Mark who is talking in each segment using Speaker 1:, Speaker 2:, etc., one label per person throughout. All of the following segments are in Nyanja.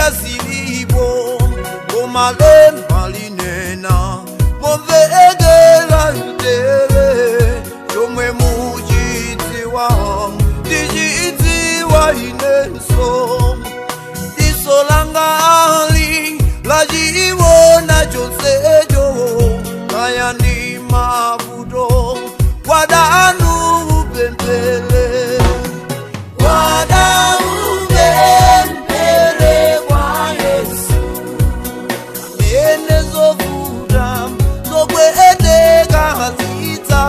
Speaker 1: zilipo Malemba linena Movegela yutere Yomwe mujitiwa Dijitiwa inenso Disolangali Lajiwona josejo Kaya ni mabudo Wadanu Upemphele Wadanu Upemphele kwa Yesu Kamene zofuda Zobweteka hazita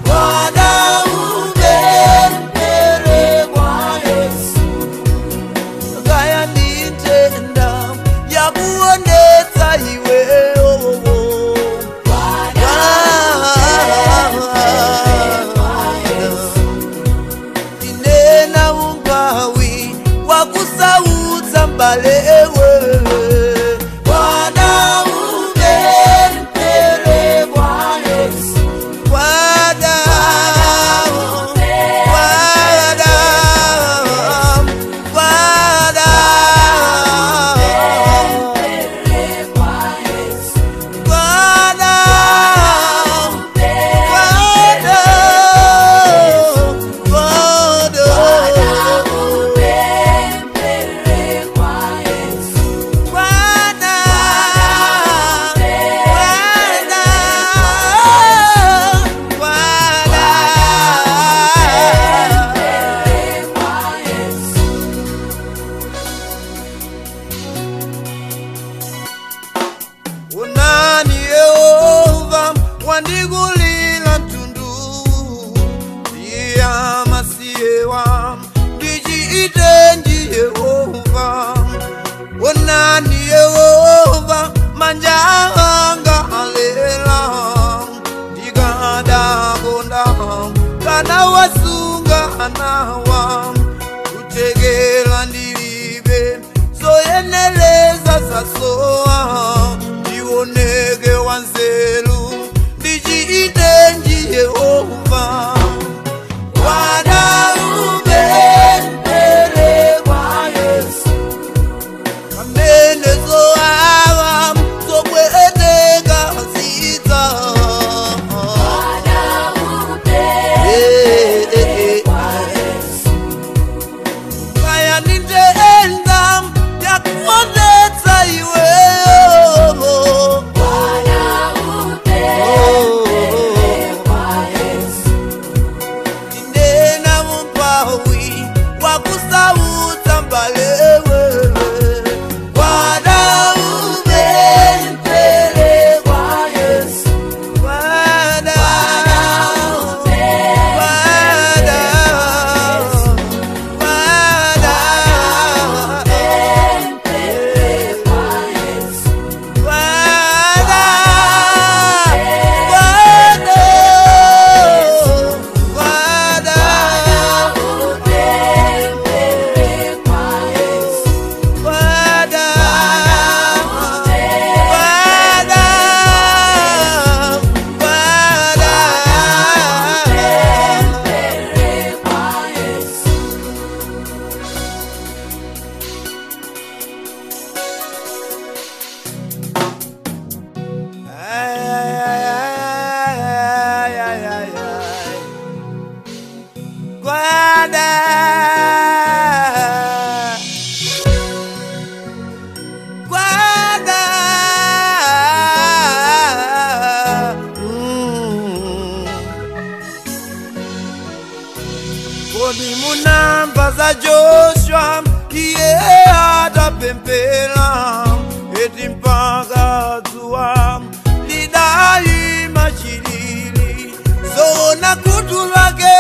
Speaker 1: Wadanu Upemphele kwa Yesu Kaya nitenda ya kuoneta iwe Inena ungawi wakusauza mbalewe Wana Upemphele kwa Yesu Wana Unani Yehova wandigulila mtundu Iya masiewa Dijiitenji Yehova Unani Yehova manjanga alela Digada bonda kana wasunga anawa Utegela ndilibe Zoyeneleza sasoa Nege wanzelu Dijiitenji Yehova Wana Upemphele kwa Yesu Kamene zoawa Zobweteka hazita Wana Upemphele kwa Yesu Kaya nitenda ya kuoneta iwe Wakusauza mbalewe Wana Upemphele kwa Yesu Wana Upemphele kwa Yesu Kodi munamba za Joshua Iye atapemphela Eti mpaka tuwa Lidai machilili Zona kutu lake